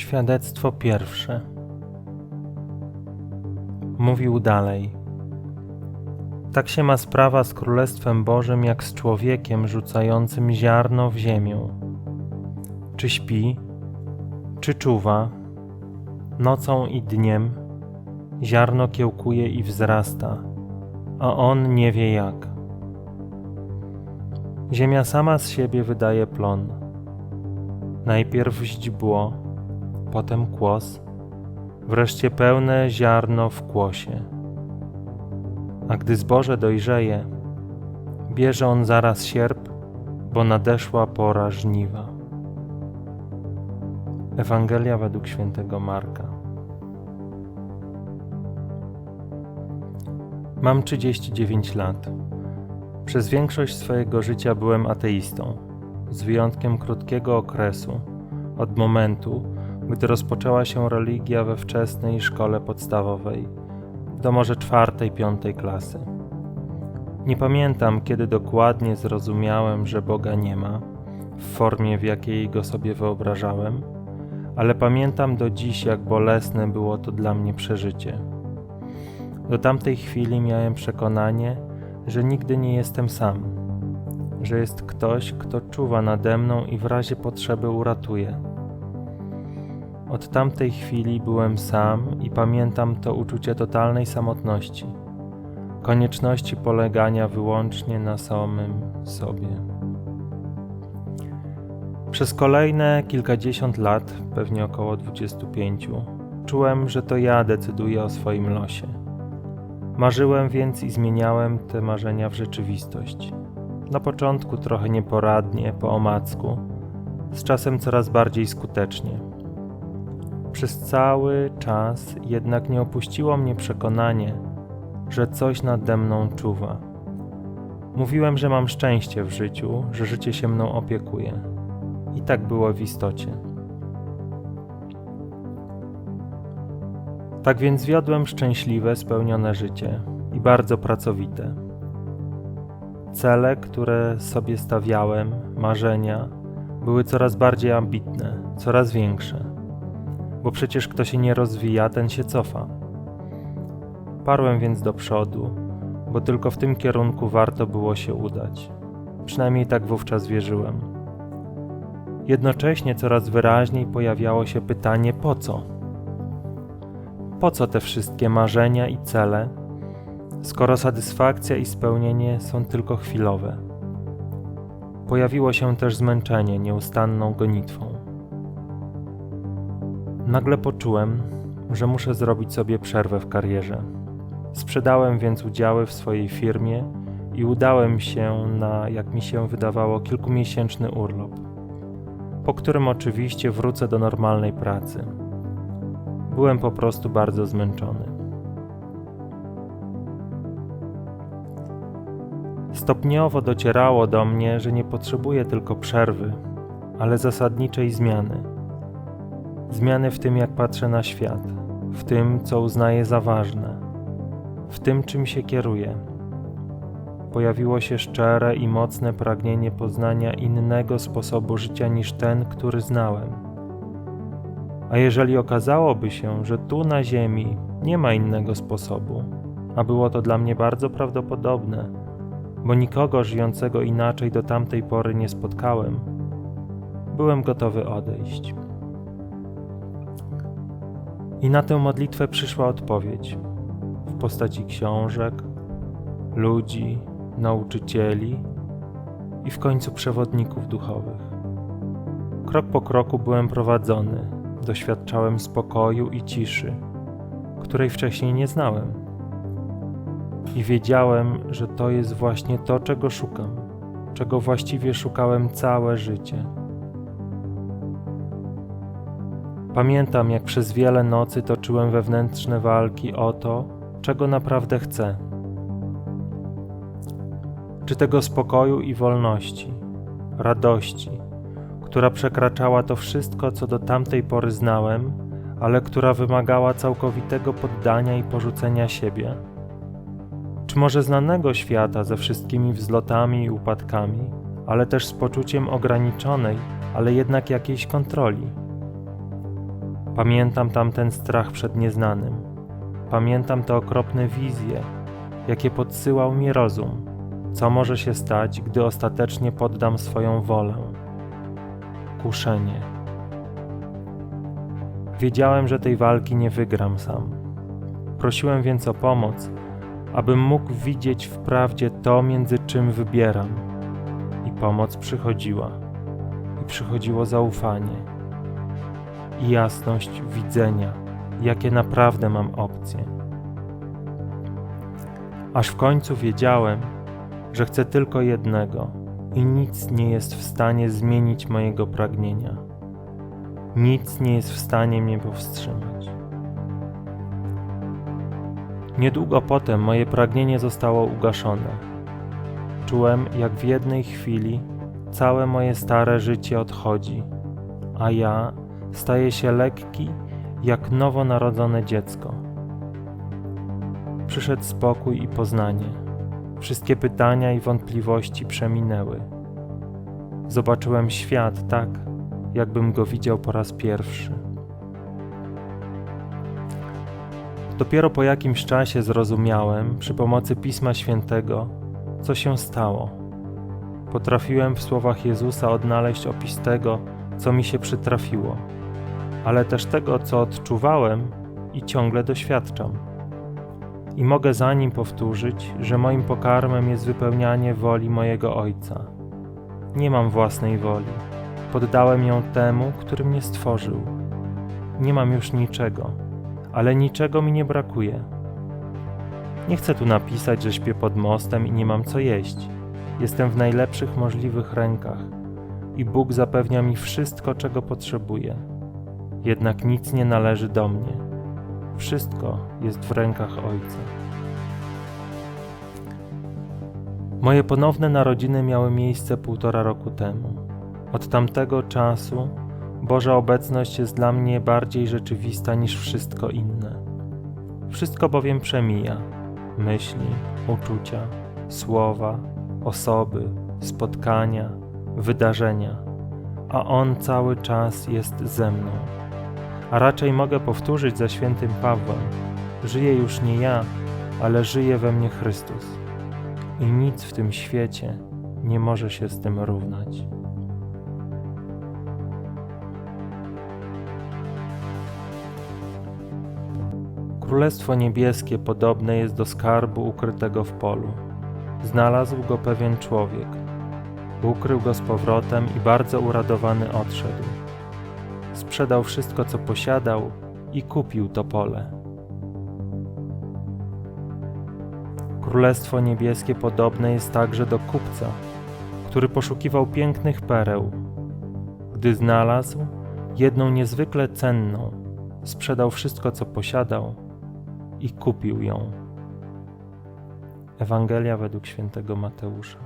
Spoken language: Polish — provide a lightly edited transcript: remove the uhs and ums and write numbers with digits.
Świadectwo pierwsze. Mówił dalej. Tak się ma sprawa z Królestwem Bożym jak z człowiekiem rzucającym ziarno w ziemię. Czy śpi, czy czuwa, nocą i dniem, ziarno kiełkuje i wzrasta, a on nie wie jak. Ziemia sama z siebie wydaje plon. Najpierw źdźbło, potem kłos, wreszcie pełne ziarno w kłosie. A gdy zboże dojrzeje, bierze on zaraz sierp, bo nadeszła pora żniwa. Ewangelia według świętego Marka. Mam 39 lat. Przez większość swojego życia byłem ateistą, z wyjątkiem krótkiego okresu, od momentu, gdy rozpoczęła się religia we wczesnej szkole podstawowej, do może 4-5 klasy. Nie pamiętam, kiedy dokładnie zrozumiałem, że Boga nie ma, w formie, w jakiej go sobie wyobrażałem, ale pamiętam do dziś, jak bolesne było to dla mnie przeżycie. Do tamtej chwili miałem przekonanie, że nigdy nie jestem sam, że jest ktoś, kto czuwa nade mną i w razie potrzeby uratuje. Od tamtej chwili byłem sam i pamiętam to uczucie totalnej samotności, konieczności polegania wyłącznie na samym sobie. Przez kolejne kilkadziesiąt lat, pewnie około 25, czułem, że to ja decyduję o swoim losie. Marzyłem więc i zmieniałem te marzenia w rzeczywistość. Na początku trochę nieporadnie, po omacku, z czasem coraz bardziej skutecznie. Przez cały czas jednak nie opuściło mnie przekonanie, że coś nade mną czuwa. Mówiłem, że mam szczęście w życiu, że życie się mną opiekuje. I tak było w istocie. Tak więc wiodłem szczęśliwe, spełnione życie i bardzo pracowite. Cele, które sobie stawiałem, marzenia, były coraz bardziej ambitne, coraz większe. Bo przecież kto się nie rozwija, ten się cofa. Parłem więc do przodu, bo tylko w tym kierunku warto było się udać. Przynajmniej tak wówczas wierzyłem. Jednocześnie coraz wyraźniej pojawiało się pytanie po co? Po co te wszystkie marzenia i cele, skoro satysfakcja i spełnienie są tylko chwilowe? Pojawiło się też zmęczenie nieustanną gonitwą. Nagle poczułem, że muszę zrobić sobie przerwę w karierze. Sprzedałem więc udziały w swojej firmie i udałem się na, jak mi się wydawało, kilkumiesięczny urlop, po którym oczywiście wrócę do normalnej pracy. Byłem po prostu bardzo zmęczony. Stopniowo docierało do mnie, że nie potrzebuję tylko przerwy, ale zasadniczej zmiany. Zmiany w tym, jak patrzę na świat, w tym, co uznaję za ważne, w tym, czym się kieruję. Pojawiło się szczere i mocne pragnienie poznania innego sposobu życia niż ten, który znałem. A jeżeli okazałoby się, że tu na ziemi nie ma innego sposobu, a było to dla mnie bardzo prawdopodobne, bo nikogo żyjącego inaczej do tamtej pory nie spotkałem, byłem gotowy odejść. I na tę modlitwę przyszła odpowiedź w postaci książek, ludzi, nauczycieli i w końcu przewodników duchowych. Krok po kroku byłem prowadzony, doświadczałem spokoju i ciszy, której wcześniej nie znałem. I wiedziałem, że to jest właśnie to, czego szukam, czego właściwie szukałem całe życie. Pamiętam, jak przez wiele nocy toczyłem wewnętrzne walki o to, czego naprawdę chcę. Czy tego spokoju i wolności, radości, która przekraczała to wszystko, co do tamtej pory znałem, ale która wymagała całkowitego poddania i porzucenia siebie? Czy może znanego świata ze wszystkimi wzlotami i upadkami, ale też z poczuciem ograniczonej, ale jednak jakiejś kontroli? Pamiętam tamten strach przed nieznanym. Pamiętam te okropne wizje, jakie podsyłał mi rozum. Co może się stać, gdy ostatecznie poddam swoją wolę? Kuszenie. Wiedziałem, że tej walki nie wygram sam. Prosiłem więc o pomoc, abym mógł widzieć w prawdzie to, między czym wybieram. I pomoc przychodziła. I przychodziło zaufanie. I jasność widzenia, jakie naprawdę mam opcje. Aż w końcu wiedziałem, że chcę tylko jednego i nic nie jest w stanie zmienić mojego pragnienia. Nic nie jest w stanie mnie powstrzymać. Niedługo potem moje pragnienie zostało ugaszone. Czułem, jak w jednej chwili całe moje stare życie odchodzi, a ja staję się lekki jak nowonarodzone dziecko. Przyszedł spokój i poznanie. Wszystkie pytania i wątpliwości przeminęły. Zobaczyłem świat tak, jakbym go widział po raz pierwszy. Dopiero po jakimś czasie zrozumiałem, przy pomocy Pisma Świętego, co się stało. Potrafiłem w słowach Jezusa odnaleźć opis tego, co mi się przytrafiło, ale też tego, co odczuwałem i ciągle doświadczam. I mogę za nim powtórzyć, że moim pokarmem jest wypełnianie woli mojego Ojca. Nie mam własnej woli. Poddałem ją temu, który mnie stworzył. Nie mam już niczego, ale niczego mi nie brakuje. Nie chcę tu napisać, że śpię pod mostem i nie mam co jeść. Jestem w najlepszych możliwych rękach i Bóg zapewnia mi wszystko, czego potrzebuję. Jednak nic nie należy do mnie. Wszystko jest w rękach Ojca. Moje ponowne narodziny miały miejsce 1,5 roku temu. Od tamtego czasu Boża obecność jest dla mnie bardziej rzeczywista niż wszystko inne. Wszystko bowiem przemija. Myśli, uczucia, słowa, osoby, spotkania, wydarzenia, a On cały czas jest ze mną. A raczej mogę powtórzyć za świętym Pawłem: żyję już nie ja, ale żyje we mnie Chrystus. I nic w tym świecie nie może się z tym równać. Królestwo Niebieskie podobne jest do skarbu ukrytego w polu. Znalazł go pewien człowiek. Ukrył go z powrotem i bardzo uradowany odszedł. Sprzedał wszystko, co posiadał i kupił to pole. Królestwo Niebieskie podobne jest także do kupca, który poszukiwał pięknych pereł. Gdy znalazł jedną niezwykle cenną, sprzedał wszystko, co posiadał i kupił ją. Ewangelia według świętego Mateusza.